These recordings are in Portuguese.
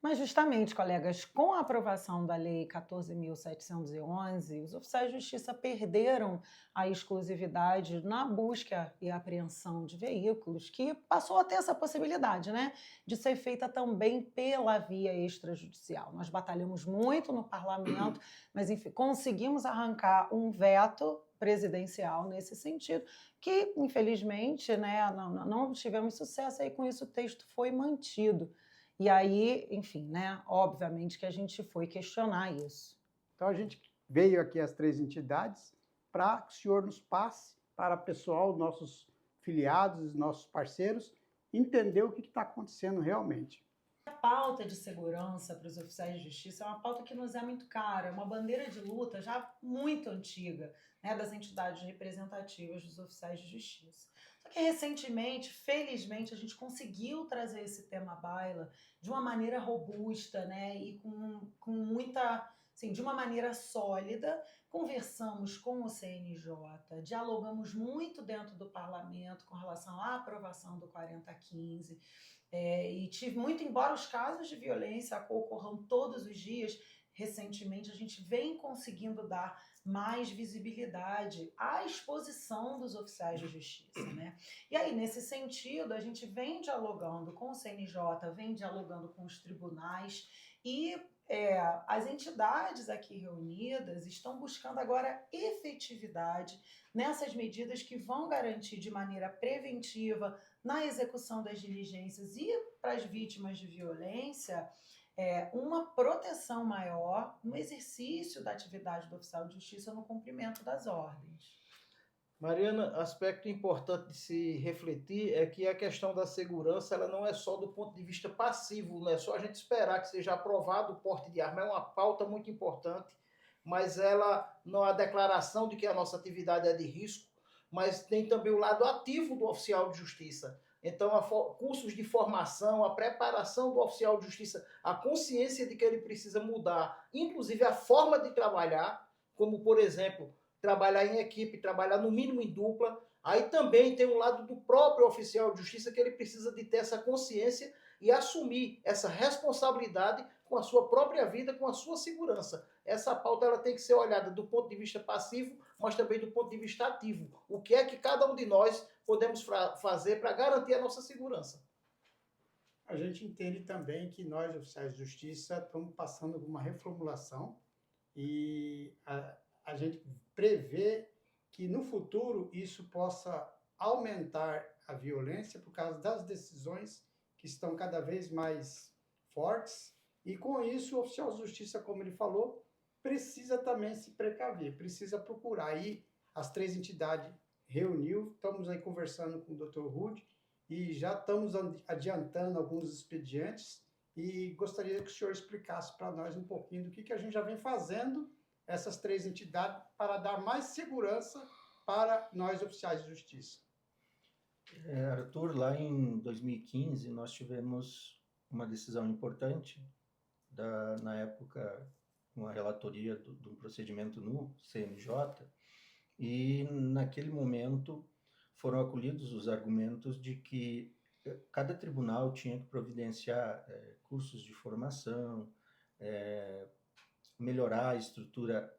Mas justamente, colegas, com a aprovação da Lei 14.711, os oficiais de justiça perderam a exclusividade na busca e apreensão de veículos, que passou a ter essa possibilidade, né, de ser feita também pela via extrajudicial. Nós batalhamos muito no parlamento, mas enfim, conseguimos arrancar um veto presidencial nesse sentido, que infelizmente, né, não tivemos sucesso, aí com isso o texto foi mantido. E aí, enfim, né, obviamente que a gente foi questionar isso. Então, a gente veio aqui as três entidades para que o senhor nos passe para o pessoal, nossos filiados, nossos parceiros, entender o que está acontecendo realmente. A pauta de segurança para os oficiais de justiça é uma pauta que nos é muito cara, é uma bandeira de luta já muito antiga, né, das entidades representativas dos oficiais de justiça. Só que recentemente, felizmente, a gente conseguiu trazer esse tema à baila de uma maneira robusta, né, e com muita, assim, de uma maneira sólida. Conversamos com o CNJ, dialogamos muito dentro do parlamento com relação à aprovação do 4015. E tive muito, embora os casos de violência ocorram todos os dias, recentemente a gente vem conseguindo dar mais visibilidade à exposição dos oficiais de justiça, né? E aí, nesse sentido, a gente vem dialogando com o CNJ, vem dialogando com os tribunais e as entidades aqui reunidas estão buscando agora efetividade nessas medidas que vão garantir de maneira preventiva na execução das diligências e para as vítimas de violência, uma proteção maior no exercício da atividade do oficial de justiça no cumprimento das ordens. Mariana, aspecto importante de se refletir é que a questão da segurança ela não é só do ponto de vista passivo, não é só a gente esperar que seja aprovado o porte de arma, é uma pauta muito importante, mas ela não há declaração de que a nossa atividade é de risco, mas tem também o lado ativo do oficial de justiça. Então, cursos de formação, a preparação do oficial de justiça, a consciência de que ele precisa mudar, inclusive a forma de trabalhar, como, por exemplo, trabalhar em equipe, trabalhar no mínimo em dupla. Aí também tem um lado do próprio oficial de justiça que ele precisa de ter essa consciência e assumir essa responsabilidade com a sua própria vida, com a sua segurança. Essa pauta ela tem que ser olhada do ponto de vista passivo, mas também do ponto de vista ativo. O que é que cada um de nós podemos fazer para garantir a nossa segurança? A gente entende também que nós, oficiais de justiça, estamos passando por uma reformulação e a gente prevê que no futuro isso possa aumentar a violência por causa das decisões que estão cada vez mais fortes e com isso o oficial de justiça, como ele falou, precisa também se precaver, precisa procurar. Aí as três entidades reuniu, estamos aí conversando com o Dr. Rude e já estamos adiantando alguns expedientes e gostaria que o senhor explicasse para nós um pouquinho do que a gente já vem fazendo essas três entidades para dar mais segurança para nós oficiais de justiça. Arthur, lá em 2015 nós tivemos uma decisão importante na época, uma relatoria de um procedimento no CNJ, e naquele momento foram acolhidos os argumentos de que cada tribunal tinha que providenciar cursos de formação, melhorar a estrutura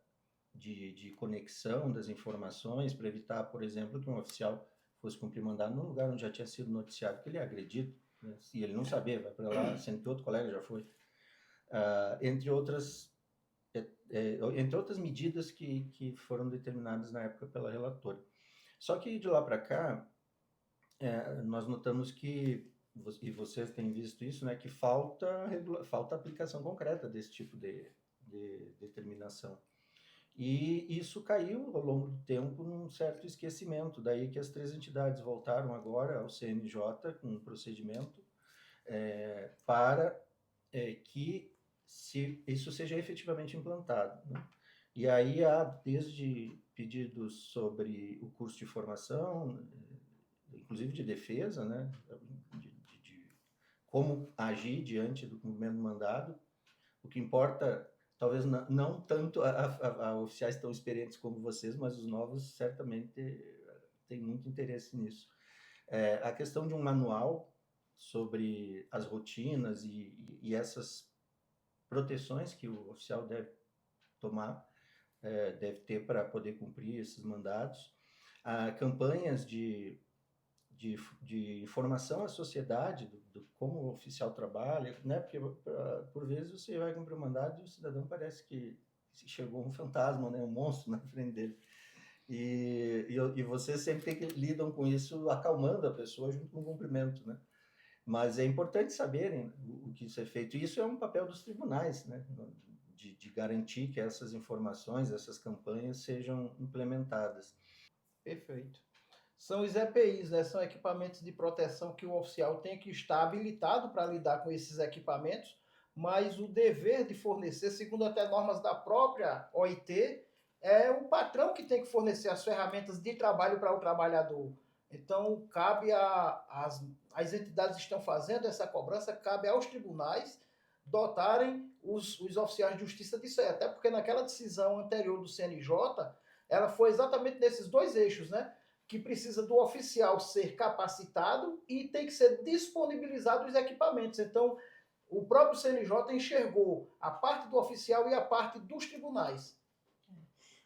de conexão das informações para evitar, por exemplo, que um oficial fosse cumprir mandado num lugar onde já tinha sido noticiado que ele é agredido, né? E ele não sabia, vai para lá, sendo que outro colega já foi. Entre outras medidas que foram determinadas na época pela relatora. Só que de lá para cá, nós notamos que, e vocês têm visto isso, né, que falta aplicação concreta desse tipo de determinação. E isso caiu ao longo do tempo num certo esquecimento, daí que as três entidades voltaram agora ao CNJ com um procedimento para que isso seja efetivamente implantado, né? E aí há desde pedidos sobre o curso de formação, inclusive de defesa, né, de como agir diante do cumprimento do mandado. O que importa, talvez não tanto a oficiais tão experientes como vocês, mas os novos certamente têm muito interesse nisso. A questão de um manual sobre as rotinas e essas proteções que o oficial deve tomar, deve ter para poder cumprir esses mandatos. Campanhas de informação à sociedade do como o oficial trabalha, né? Porque por vezes você vai cumprir o mandato e o cidadão parece que chegou um fantasma, né? Um monstro na frente dele. E vocês sempre lidam com isso acalmando a pessoa junto com o cumprimento, né? Mas é importante saberem o que isso é feito. E isso é um papel dos tribunais, né? De garantir que essas informações, essas campanhas sejam implementadas. Perfeito. São os EPIs, né? São equipamentos de proteção que o oficial tem que estar habilitado para lidar com esses equipamentos, mas o dever de fornecer, segundo até normas da própria OIT, é o patrão que tem que fornecer as ferramentas de trabalho para o trabalhador. Então, cabe as entidades que estão fazendo essa cobrança, cabe aos tribunais dotarem os oficiais de justiça disso aí. Até porque naquela decisão anterior do CNJ, ela foi exatamente nesses dois eixos, né? Que precisa do oficial ser capacitado e tem que ser disponibilizado os equipamentos. Então, o próprio CNJ enxergou a parte do oficial e a parte dos tribunais.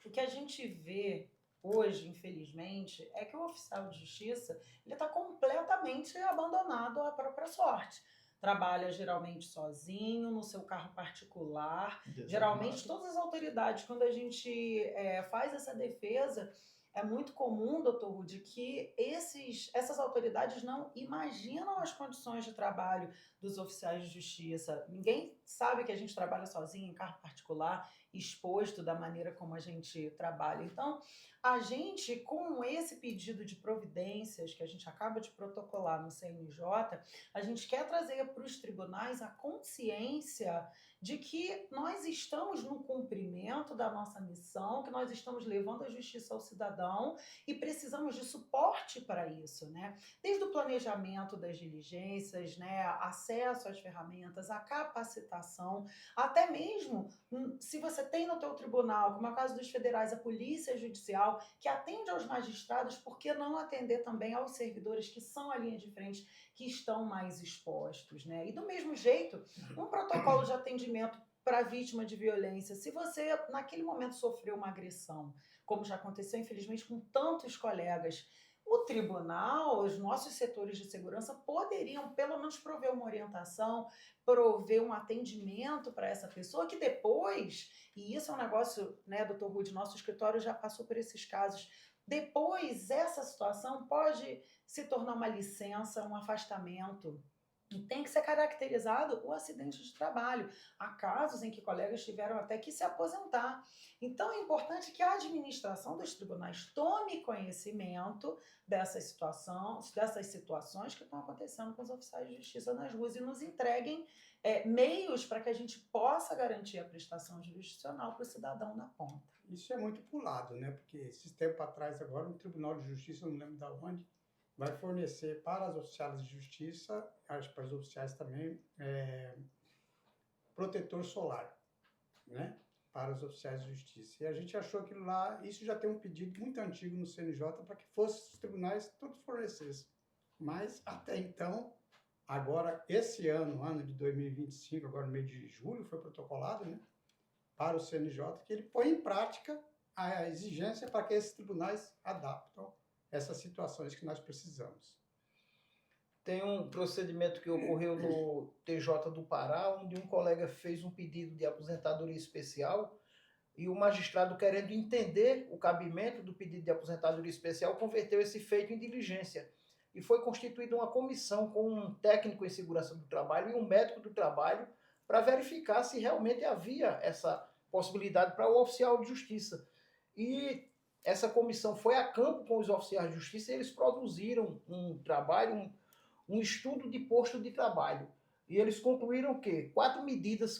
O que a gente vê hoje, infelizmente, é que o oficial de justiça está completamente abandonado à própria sorte. Trabalha geralmente sozinho, no seu carro particular. Geralmente, todas as autoridades, quando a gente faz essa defesa, é muito comum, doutor Rudi, que essas autoridades não imaginam as condições de trabalho dos oficiais de justiça. Ninguém sabe que a gente trabalha sozinho, em carro particular, exposto da maneira como a gente trabalha. Então, a gente, com esse pedido de providências que a gente acaba de protocolar no CNJ, a gente quer trazer para os tribunais a consciência de que nós estamos no cumprimento da nossa missão, que nós estamos levando a justiça ao cidadão e precisamos de suporte para isso, né? Desde o planejamento das diligências, né, acesso às ferramentas, a capacitação, até mesmo se você tem no teu tribunal, como é o caso dos federais, a polícia judicial, que atende aos magistrados, por que não atender também aos servidores que são a linha de frente, que estão mais expostos, né? E do mesmo jeito, um protocolo de atendimento para vítima de violência, se você naquele momento sofreu uma agressão, como já aconteceu infelizmente com tantos colegas, o tribunal, os nossos setores de segurança poderiam pelo menos prover uma orientação, prover um atendimento para essa pessoa que depois, e isso é um negócio, né, doutor Rudi, nosso escritório já passou por esses casos, depois essa situação pode se tornar uma licença, um afastamento. E tem que ser caracterizado o acidente de trabalho. Há casos em que colegas tiveram até que se aposentar. Então é importante que a administração dos tribunais tome conhecimento dessas situações que estão acontecendo com os oficiais de justiça nas ruas e nos entreguem meios para que a gente possa garantir a prestação jurisdicional para o cidadão na ponta. Isso é muito pulado, né? Porque esses tempos atrás agora, no Tribunal de Justiça, não lembro de onde, vai fornecer para as oficiais de justiça, acho que para os oficiais também, protetor solar, né? Para os oficiais de justiça. E a gente achou aquilo lá, isso já tem um pedido muito antigo no CNJ para que os tribunais todos fornecessem. Mas até então, agora esse ano de 2025, agora no mês de julho, foi protocolado, né? Para o CNJ, que ele põe em prática a exigência para que esses tribunais adaptam essas situações que nós precisamos. Tem um procedimento que ocorreu no TJ do Pará, onde um colega fez um pedido de aposentadoria especial e o magistrado, querendo entender o cabimento do pedido de aposentadoria especial, converteu esse feito em diligência. E foi constituída uma comissão com um técnico em segurança do trabalho e um médico do trabalho para verificar se realmente havia essa possibilidade para o oficial de justiça. E essa comissão foi a campo com os oficiais de justiça e eles produziram um trabalho, um estudo de posto de trabalho. E eles concluíram que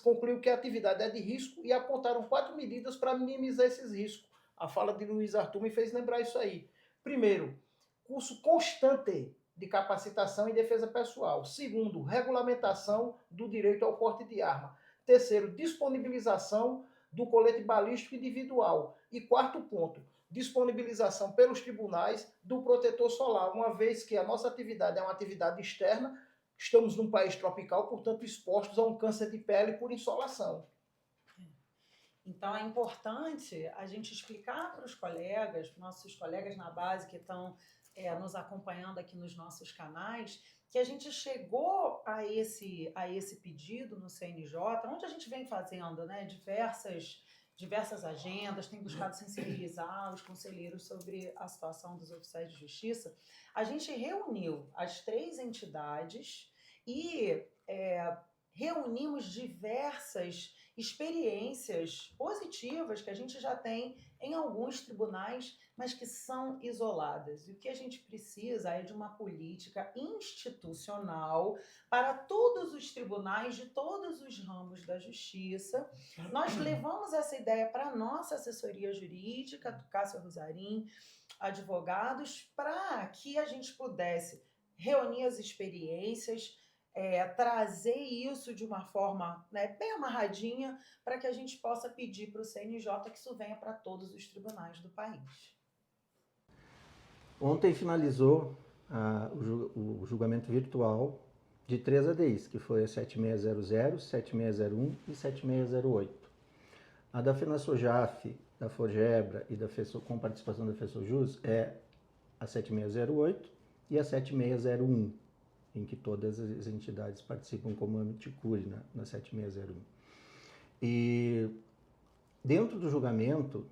concluíram que a atividade é de risco e apontaram 4 medidas para minimizar esses riscos. A fala de Luiz Arthur me fez lembrar isso aí. Primeiro, curso constante de capacitação e defesa pessoal. Segundo, regulamentação do direito ao porte de arma. Terceiro, disponibilização do colete balístico individual. E quarto ponto, disponibilização pelos tribunais do protetor solar, uma vez que a nossa atividade é uma atividade externa, estamos num país tropical, portanto, expostos a um câncer de pele por insolação. Então, é importante a gente explicar para os colegas, nossos colegas na base que estão nos acompanhando aqui nos nossos canais, que a gente chegou a esse pedido no CNJ, onde a gente vem fazendo, né, diversas agendas, tem buscado sensibilizar os conselheiros sobre a situação dos oficiais de justiça. A gente reuniu as 3 entidades e reunimos diversas experiências positivas que a gente já tem em alguns tribunais, mas que são isoladas. E o que a gente precisa é de uma política institucional para todos os tribunais de todos os ramos da justiça. Nós levamos essa ideia para a nossa assessoria jurídica, do Cássio Rosarim, advogados, para que a gente pudesse reunir as experiências, trazer isso de uma forma, né, bem amarradinha, para que a gente possa pedir para o CNJ que isso venha para todos os tribunais do país. Ontem finalizou o julgamento virtual de 3 ADIs, que foi a 7600, 7601 e 7608. A da FenaSoJaf, da FOGEBRA e com participação da FeSoJus é a 7608 e a 7601, em que todas as entidades participam como amiticuri na 7601. E dentro do julgamento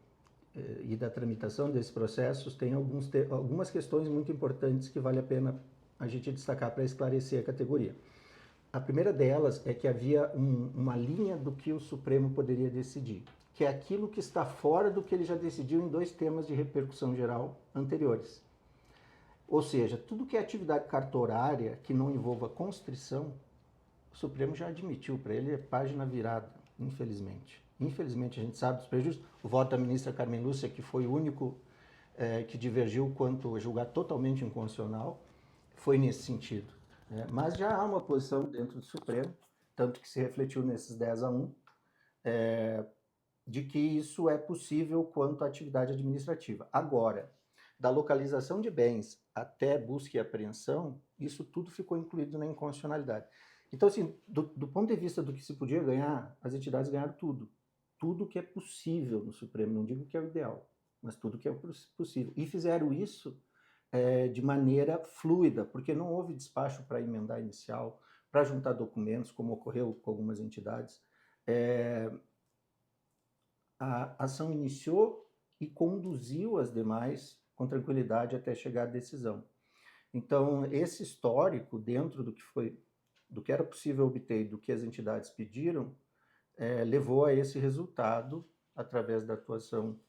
e da tramitação desses processos tem algumas questões muito importantes que vale a pena a gente destacar para esclarecer a categoria. A primeira delas é que havia uma linha do que o Supremo poderia decidir, que é aquilo que está fora do que ele já decidiu em 2 temas de repercussão geral anteriores. Ou seja, tudo que é atividade cartorária que não envolva constrição, o Supremo já admitiu, para ele é página virada, infelizmente. Infelizmente, a gente sabe dos prejuízos. O voto da ministra Carmen Lúcia, que foi o único que divergiu quanto a julgar totalmente inconstitucional, foi nesse sentido. Mas já há uma posição dentro do Supremo, tanto que se refletiu nesses 10-1, de que isso é possível quanto à atividade administrativa. Agora, da localização de bens até busca e apreensão, isso tudo ficou incluído na inconstitucionalidade. Então, assim, do ponto de vista do que se podia ganhar, as entidades ganharam tudo. Tudo que é possível no Supremo, não digo que é o ideal, mas tudo que é possível. E fizeram isso de maneira fluida, porque não houve despacho para emendar inicial, para juntar documentos, como ocorreu com algumas entidades. A ação iniciou e conduziu as demais com tranquilidade até chegar à decisão. Então, esse histórico, dentro do que era possível obter e do que as entidades pediram, levou a esse resultado através da atuação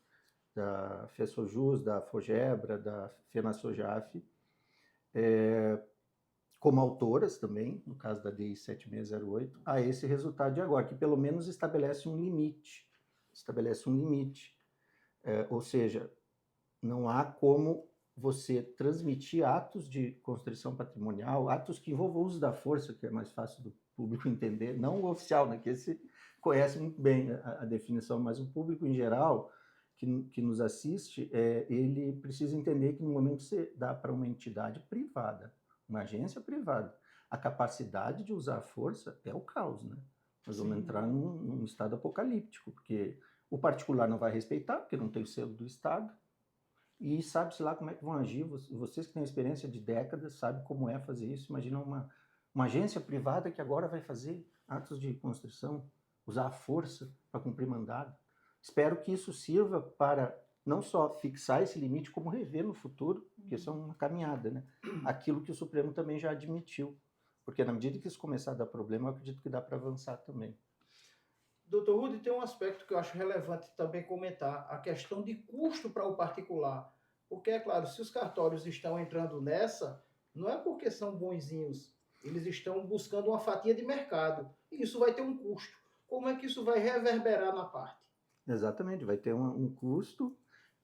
da FeSoJus, da FOGEBRA, da FenaSoJaf, como autoras também, no caso da DI 7608, a esse resultado de agora, que pelo menos estabelece um limite. Ou seja, não há como você transmitir atos de constrição patrimonial, atos que envolvam o uso da força, que é mais fácil do público entender, não o oficial, né, que esse conhece muito bem a definição, mas o público em geral que nos assiste, ele precisa entender que no momento que você dá para uma entidade privada, uma agência privada, a capacidade de usar a força é o caos, né? Nós vamos entrar num estado apocalíptico, porque o particular não vai respeitar, porque não tem o selo do Estado, e sabe-se lá como é que vão agir. Vocês que têm experiência de décadas sabem como é fazer isso. Imagina uma agência privada que agora vai fazer atos de constrição, usar a força para cumprir mandado. Espero que isso sirva para não só fixar esse limite, como rever no futuro, porque isso é uma caminhada, né? Aquilo que o Supremo também já admitiu. Porque na medida que isso começar a dar problema, eu acredito que dá para avançar também. Doutor Rudy, tem um aspecto que eu acho relevante também comentar, a questão de custo para o particular. Porque, é claro, se os cartórios estão entrando nessa, não é porque são bonzinhos, eles estão buscando uma fatia de mercado, e isso vai ter um custo. Como é que isso vai reverberar na parte? Exatamente, vai ter um custo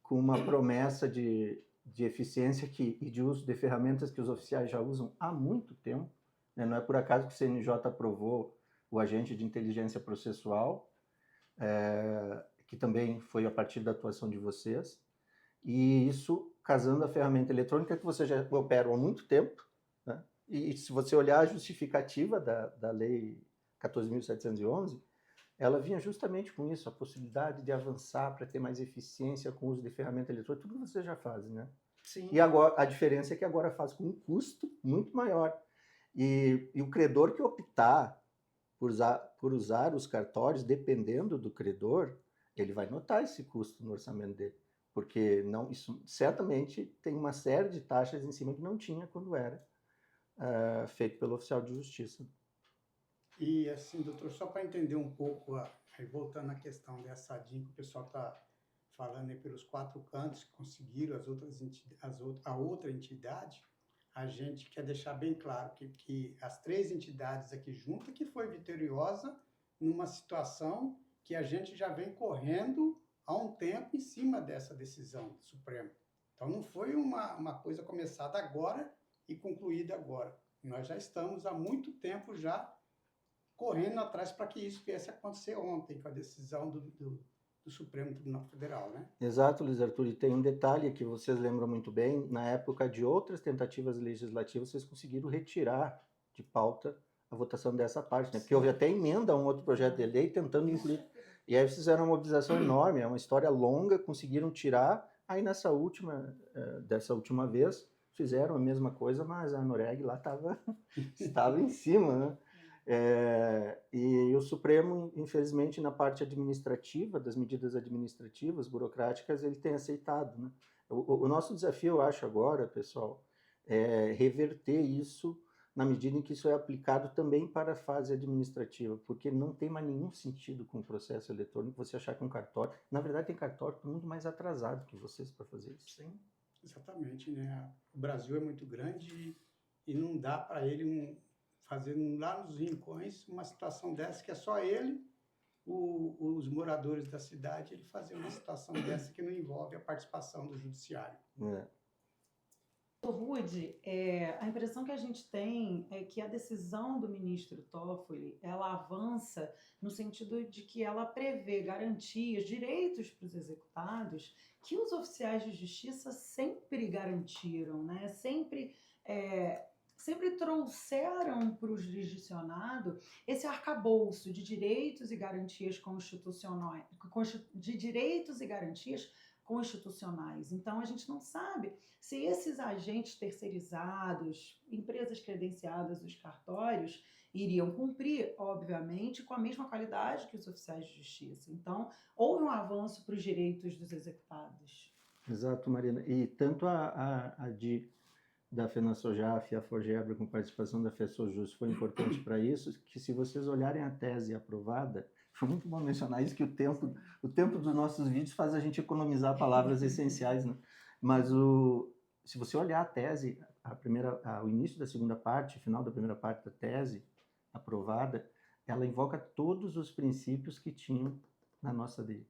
com uma promessa de eficiência e de uso de ferramentas que os oficiais já usam há muito tempo. Né? Não é por acaso que o CNJ aprovou o agente de inteligência processual, que também foi a partir da atuação de vocês, e isso casando a ferramenta eletrônica que vocês já operam há muito tempo, né? E se você olhar a justificativa da Lei 14.711, ela vinha justamente com isso, a possibilidade de avançar para ter mais eficiência com o uso de ferramenta eletrônica, tudo que você já faz, né? Sim. E agora, a diferença é que agora faz com um custo muito maior. E o credor que optar por usar os cartórios, dependendo do credor, ele vai notar esse custo no orçamento dele. Porque não, isso certamente tem uma série de taxas em cima que não tinha quando era feito pelo oficial de justiça. E assim, doutor, só para entender um pouco, aí voltando à questão dessa DIN que o pessoal está falando aí pelos 4 cantos, que conseguiram a outra entidade, a gente quer deixar bem claro que as 3 entidades aqui juntas que foi vitoriosa numa situação que a gente já vem correndo há um tempo em cima dessa decisão do Supremo. Então não foi uma coisa começada agora e concluída agora. Nós já estamos há muito tempo já correndo atrás para que isso viesse a acontecer ontem, com a decisão do Supremo Tribunal Federal, né? Exato, Luiz Arthur, e tem um detalhe que vocês lembram muito bem, na época de outras tentativas legislativas, vocês conseguiram retirar de pauta a votação dessa parte, né? Porque houve até emenda a um outro projeto de lei tentando incluir, e aí fizeram uma mobilização enorme, é uma história longa, conseguiram tirar, aí dessa última vez, fizeram a mesma coisa, mas a Noreg lá estava em cima, né? E o Supremo, infelizmente, na parte administrativa, das medidas administrativas, burocráticas, ele tem aceitado, né? O nosso desafio, eu acho agora, pessoal, é reverter isso na medida em que isso é aplicado também para a fase administrativa, porque não tem mais nenhum sentido com o processo eletrônico você achar que um cartório... Na verdade, tem cartório muito mais atrasado que vocês para fazer isso. Sim, exatamente, né? O Brasil é muito grande e não dá para ele fazer lá nos rincões uma situação dessa que é só ele, os moradores da cidade, ele fazer uma situação dessa que não envolve a participação do judiciário. Rude, a impressão que a gente tem é que a decisão do ministro Toffoli, ela avança no sentido de que ela prevê garantias, direitos para os executados que os oficiais de justiça sempre garantiram, né? Sempre trouxeram para o jurisdicionado esse arcabouço de direitos e garantias constitucionais, de direitos e garantias constitucionais. Então, a gente não sabe se esses agentes terceirizados, empresas credenciadas, os cartórios, iriam cumprir, obviamente, com a mesma qualidade que os oficiais de justiça. Então, houve um avanço para os direitos dos executados. Exato, Marina. E tanto a da FenaSoJaf e a FOGEBRA com participação da FESOJUS foi importante para isso, que se vocês olharem a tese aprovada, foi muito bom mencionar isso, que o tempo dos nossos vídeos faz a gente economizar palavras essenciais, né? Mas se você olhar a tese, o início da segunda parte, o final da primeira parte da tese aprovada, ela invoca todos os princípios que tinham na nossa lei.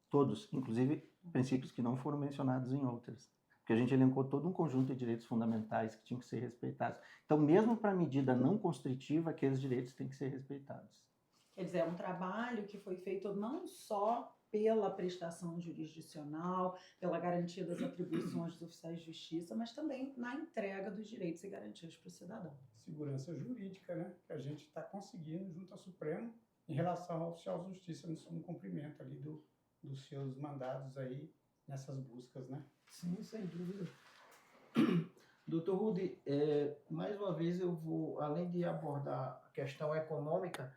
Todos, inclusive princípios que não foram mencionados em outras. Porque a gente elencou todo um conjunto de direitos fundamentais que tinham que ser respeitados. Então, mesmo para a medida não constritiva, aqueles direitos têm que ser respeitados. Quer dizer, é um trabalho que foi feito não só pela prestação jurisdicional, pela garantia das atribuições dos oficiais de justiça, mas também na entrega dos direitos e garantias para o cidadão. Segurança jurídica, né? Que a gente está conseguindo junto ao Supremo em relação ao oficial de justiça no cumprimento ali dos seus mandados aí nessas buscas, né? Sim, sem dúvida. Doutor Rudy, mais uma vez eu vou, além de abordar a questão econômica,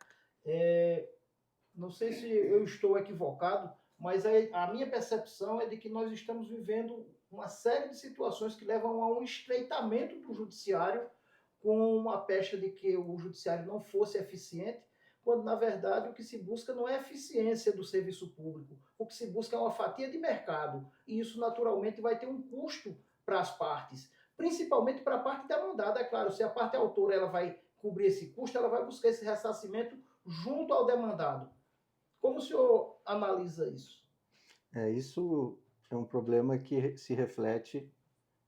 não sei se eu estou equivocado, mas a minha percepção é de que nós estamos vivendo uma série de situações que levam a um estreitamento do judiciário, com a pecha de que o judiciário não fosse eficiente, quando, na verdade, o que se busca não é a eficiência do serviço público. O que se busca é uma fatia de mercado. E isso, naturalmente, vai ter um custo para as partes, principalmente para a parte demandada. É claro, se a parte autora ela vai cobrir esse custo, ela vai buscar esse ressarcimento junto ao demandado. Como o senhor analisa isso? Isso é um problema que se reflete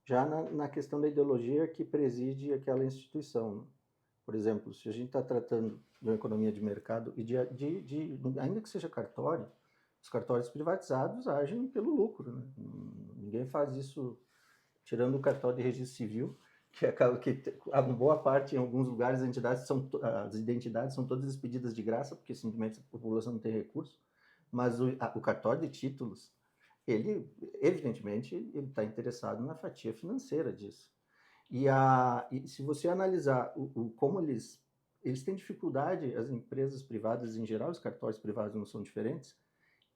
já na questão da ideologia que preside aquela instituição, né? Por exemplo, se a gente está tratando de uma economia de mercado e ainda que seja cartório, os cartórios privatizados agem pelo lucro, né? Ninguém faz isso tirando o cartório de registro civil, a boa parte, em alguns lugares, as identidades são todas expedidas de graça, porque simplesmente a população não tem recurso, mas o cartório de títulos, ele, evidentemente, ele está interessado na fatia financeira disso. E se você analisar como eles têm dificuldade, as empresas privadas em geral, os cartórios privados não são diferentes,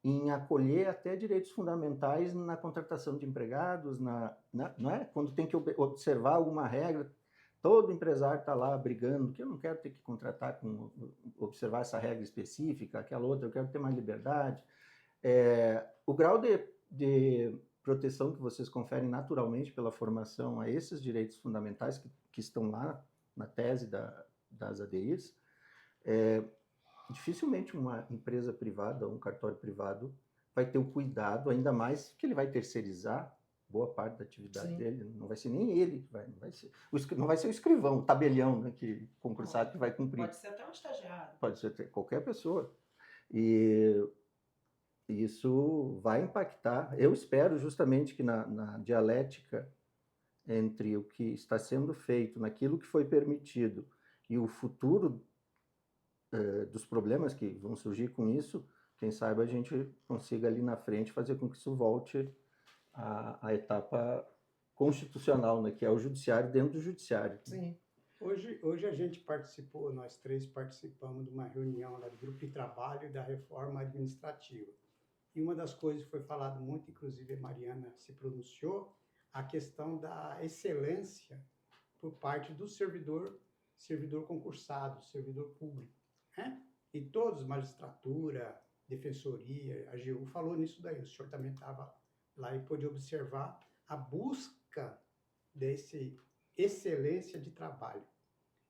em acolher até direitos fundamentais na contratação de empregados, não é? Quando tem que observar alguma regra, todo empresário está lá brigando, que eu não quero ter que contratar observar essa regra específica, aquela outra, eu quero ter mais liberdade. O grau de proteção que vocês conferem naturalmente pela formação a esses direitos fundamentais que estão lá na tese das ADIs, dificilmente uma empresa privada ou um cartório privado vai ter o cuidado, ainda mais que ele vai terceirizar boa parte da atividade Sim. dele. Não vai ser nem ele que não vai ser o escrivão, o tabelião, né, concursado que vai cumprir. Pode ser até um estagiário. Pode ser qualquer pessoa. E isso vai impactar. Eu espero justamente que na dialética entre o que está sendo feito, naquilo que foi permitido e o futuro dos problemas que vão surgir com isso, quem sabe a gente consiga ali na frente fazer com que isso volte à etapa constitucional, né, que é o judiciário dentro do judiciário. Sim. Hoje a gente participou, nós três participamos de uma reunião lá do grupo de trabalho da reforma administrativa. E uma das coisas que foi falado muito, inclusive a Mariana se pronunciou, a questão da excelência por parte do servidor concursado, servidor público, né? E todos, magistratura, defensoria, a AGU falou nisso daí, o senhor também estava lá e pôde observar a busca desse excelência de trabalho.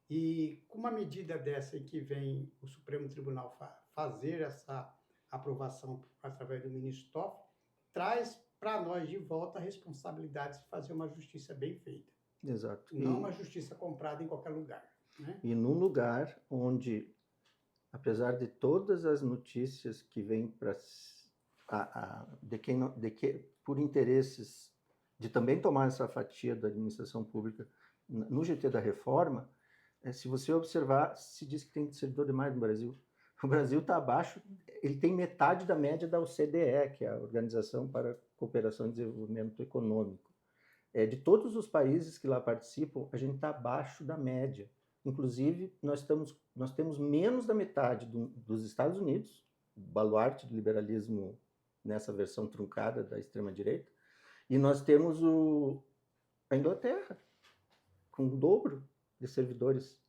E com uma medida dessa que vem o Supremo Tribunal fazer essa aprovação através do ministro Toffoli, traz para nós de volta a responsabilidade de fazer uma justiça bem feita. Exato. Não uma justiça comprada em qualquer lugar, né? E num lugar onde, apesar de todas as notícias que vêm por interesses de também tomar essa fatia da administração pública no GT da reforma, se você observar, se diz que tem servidor demais no Brasil. O Brasil está abaixo, ele tem metade da média da OCDE, que é a Organização para a Cooperação e Desenvolvimento Econômico. De todos os países que lá participam, a gente está abaixo da média. Inclusive, nós temos menos da metade dos Estados Unidos, o baluarte do liberalismo nessa versão truncada da extrema-direita, e nós temos a Inglaterra, com o dobro de servidores.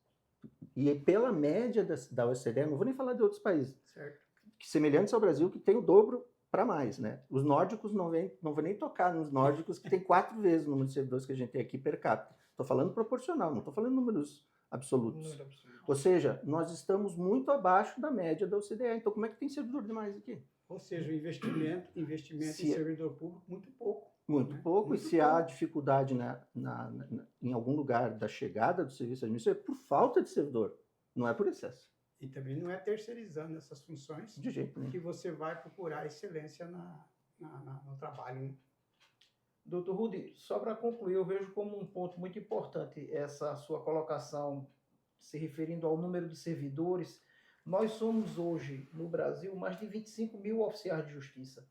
E pela média da OCDE, não vou nem falar de outros países, Certo. Semelhantes ao Brasil, que tem o dobro para mais, né? Os nórdicos, não vou nem tocar nos nórdicos, que tem 4 vezes o número de servidores que a gente tem aqui per capita. Estou falando proporcional, não estou falando números absolutos. Ou seja, nós estamos muito abaixo da média da OCDE. Então, como é que tem servidor demais aqui? Ou seja, o investimento em servidor público, muito pouco. Muito né? pouco, Muito e se há dificuldade em algum lugar da chegada do serviço administrativo, é por falta de servidor, não é por excesso. E também não é terceirizando essas funções De jeito nenhum. que você vai procurar excelência no trabalho. Né? Doutor Rudi, só para concluir, eu vejo como um ponto muito importante essa sua colocação se referindo ao número de servidores. Nós somos hoje, no Brasil, mais de 25 mil oficiais de justiça.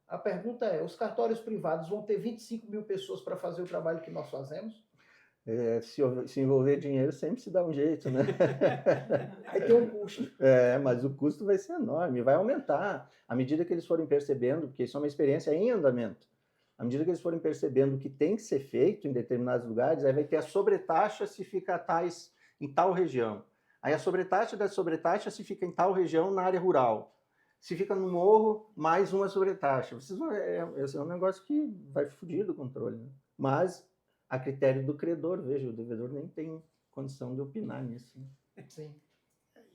A pergunta é, os cartórios privados vão ter 25 mil pessoas para fazer o trabalho que nós fazemos? Se envolver dinheiro sempre se dá um jeito, né? Aí tem um custo. Mas o custo vai ser enorme, vai aumentar. À medida que eles forem percebendo, porque isso é uma experiência em andamento, à medida que eles forem percebendo o que tem que ser feito em determinados lugares, aí vai ter a sobretaxa se fica em tal região. Aí a sobretaxa da sobretaxa se fica em tal região na área rural. Se fica no morro, mais uma sobretaxa. Esse é um negócio que vai fugir do controle. Né? Mas, a critério do credor, veja, o devedor nem tem condição de opinar nisso. Né? Sim.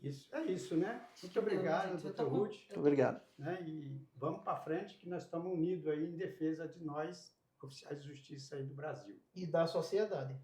É isso, né? Muito obrigado, doutor Ruth. Muito obrigado. Né? E vamos para frente, que nós estamos unidos aí em defesa de nós, oficiais de justiça aí do Brasil. E da sociedade.